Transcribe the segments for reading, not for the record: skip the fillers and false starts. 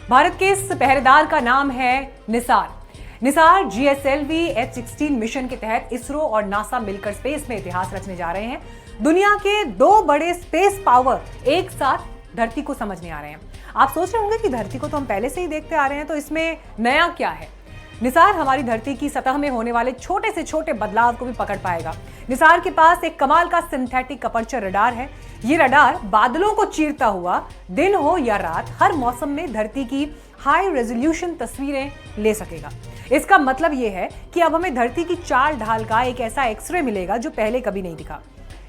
भारत के इस पहरेदार का नाम है Nisar. Nisar GSLV H-16 mission के तहत इसरो और नासा मिलकर स्पेस में इतिहास रचने जा रहे हैं। दुनिया के दो बड़े स्पेस पावर एक साथ धरती को समझने आ रहे हैं। आप सोच रहे होंगे कि धरती को तो हम पहले से ही देखते आ रहे हैं, तो इसमें नया क्या है। निसार हमारी धरती की सतह में होने वाले छोटे से छोटे बदलाव को भी पकड़ पाएगा। निसार के पास एक कमाल का सिंथेटिक अपर्चर रडार है। ये रडार बादलों को चीरता हुआ दिन हो या रात हर मौसम में धरती की हाई रेजोल्यूशन तस्वीरें ले सकेगा। इसका मतलब ये है कि अब हमें धरती की चाल ढाल का एक ऐसा एक्सरे मिलेगा जो पहले कभी नहीं दिखा।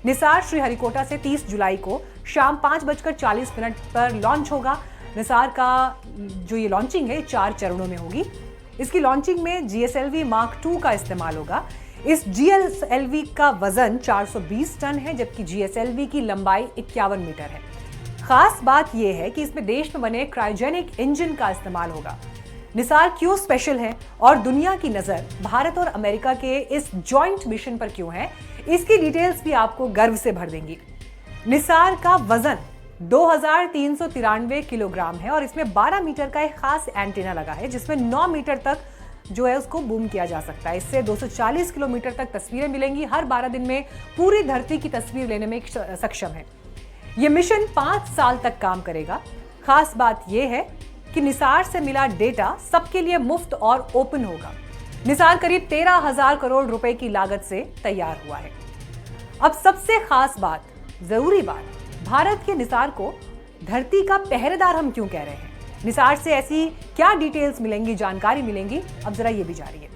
निसार श्रीहरिकोटा से 30 जुलाई को शाम 5:40 पर लॉन्च होगा। निसार का जो ये लॉन्चिंग है 4 चरणों में होगी। इसकी लॉन्चिंग में GSLV Mark II का इस्तेमाल होगा। इस GSLV का वजन 420 टन है, जबकि GSLV की लंबाई 51 मीटर है। खास बात यह है कि इसमें देश में बने क्रायोजेनिक इंजन का इस्तेमाल होगा। निसार क्यों स्पेशल है और दुनिया की नजर भारत और अमेरिका के इस जॉइंट मिशन पर क्यों है, इसकी डिटेल्स भी आपको गर्व से भर देंगी। निसार का वजन 2393 किलोग्राम है और इसमें 12 मीटर का एक खास एंटीना लगा है, जिसमें 9 मीटर तक जो है उसको बूम किया जा सकता है। इससे 240 किलोमीटर तक तस्वीरें मिलेंगी। हर 12 दिन में पूरी धरती की तस्वीर लेने में सक्षम है। यह मिशन 5 साल तक काम करेगा। खास बात यह है कि निसार से मिला डेटा सबके लिए मुफ्त और ओपन होगा। निसार करीब 13,000 करोड़ रुपए की लागत से तैयार हुआ है। अब सबसे खास बात, जरूरी बात, भारत के निसार को धरती का पहरेदार हम क्यों कह रहे हैं। निसार से ऐसी क्या डिटेल्स मिलेंगी, जानकारी मिलेंगी, अब जरा ये भी जानिए।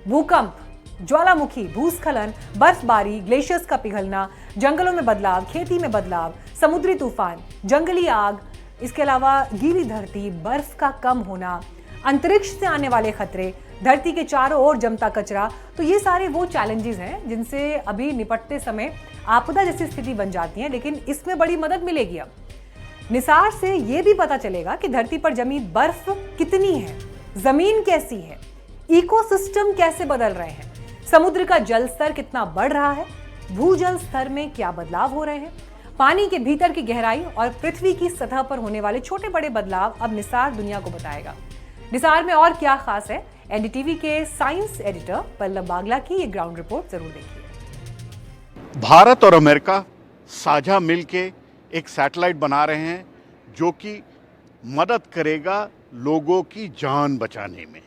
भूकंप, ज्वालामुखी, भूस्खलन, बर्फबारी, ग्लेशियर्स का पिघलना, जंगलों में बदलाव, खेती में बदलाव, समुद्री तूफान, जंगली आग, इसके अलावा गीली धरती, बर्फ का कम होना, अंतरिक्ष से आने वाले खतरे, धरती के चारों ओर जमता कचरा, तो ये सारे वो चैलेंजेस हैं जिनसे अभी निपटते समय आपदा जैसी स्थिति बन जाती है, लेकिन इसमें बड़ी मदद मिलेगी। अब निसार से ये भी पता चलेगा कि धरती पर जमी बर्फ कितनी है, जमीन कैसी है, इकोसिस्टम कैसे बदल रहे हैं, समुद्र का जल स्तर कितना बढ़ रहा है, भूजल स्तर में क्या बदलाव हो रहे हैं, पानी के भीतर की गहराई और पृथ्वी की सतह पर होने वाले छोटे बड़े बदलाव अब निसार दुनिया को बताएगा। निसार में और क्या खास है, NDTV के साइंस एडिटर पल्लव बागला की ये ग्राउंड रिपोर्ट जरूर देखिए। भारत और अमेरिका साझा मिलके एक सैटेलाइट बना रहे हैं जो कि मदद करेगा लोगों की जान बचाने में।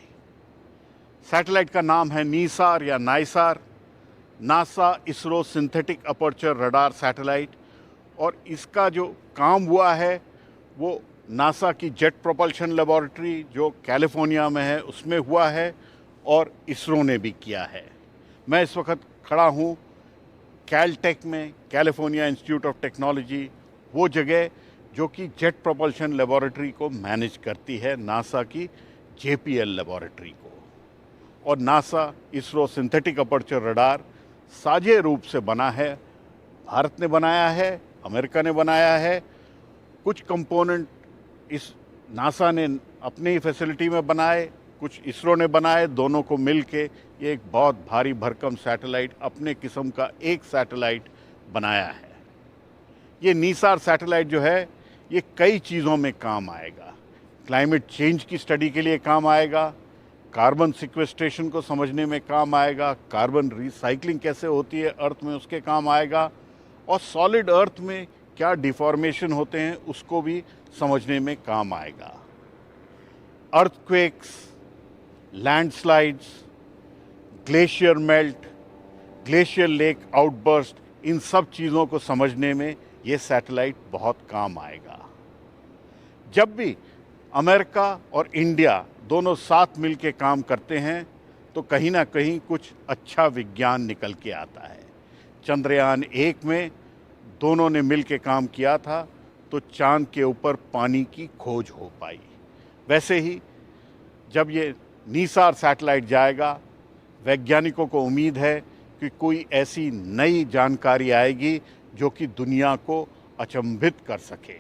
सैटेलाइट का नाम है नीसार या NISAR, NASA ISRO synthetic aperture radar satellite. और इसका जो काम हुआ है वो नासा की जेट प्रोपल्शन लेबोरेटरी जो कैलिफोर्निया में है उसमें हुआ है और इसरो ने भी किया है। मैं इस वक्त खड़ा हूँ कैलटेक में, कैलिफोर्निया इंस्टीट्यूट ऑफ टेक्नोलॉजी, वो जगह जो कि जेट प्रोपल्शन लेबोरेटरी को मैनेज करती है, नासा की JPL लेबोरेटरी को। और NASA ISRO synthetic aperture radar साझे रूप से बना है। भारत ने बनाया है, अमेरिका ने बनाया है। कुछ कंपोनेंट इस नासा ने अपनी ही फैसिलिटी में बनाए, कुछ इसरो ने बनाए। दोनों को मिल के ये एक बहुत भारी भरकम सैटेलाइट, अपने किस्म का एक सैटेलाइट बनाया है। ये नीसार सैटेलाइट जो है ये कई चीज़ों में काम आएगा। क्लाइमेट चेंज की स्टडी के लिए काम आएगा, कार्बन सिक्वेस्ट्रेशन को समझने में काम आएगा, कार्बन रिसाइकलिंग कैसे होती है अर्थ में उसके काम आएगा, और सॉलिड अर्थ में क्या डिफॉर्मेशन होते हैं उसको भी समझने में काम आएगा। Earthquakes, landslides, glacier melt, glacier lake outburst, इन सब चीज़ों को समझने में ये सैटेलाइट बहुत काम आएगा। जब भी अमेरिका और इंडिया दोनों साथ मिलकर काम करते हैं तो कहीं ना कहीं कुछ अच्छा विज्ञान निकल के आता है। चंद्रयान 1 में दोनों ने मिल के काम किया था तो चांद के ऊपर पानी की खोज हो पाई। वैसे ही जब ये नीसार सैटेलाइट जाएगा, वैज्ञानिकों को उम्मीद है कि कोई ऐसी नई जानकारी आएगी जो कि दुनिया को अचंभित कर सके।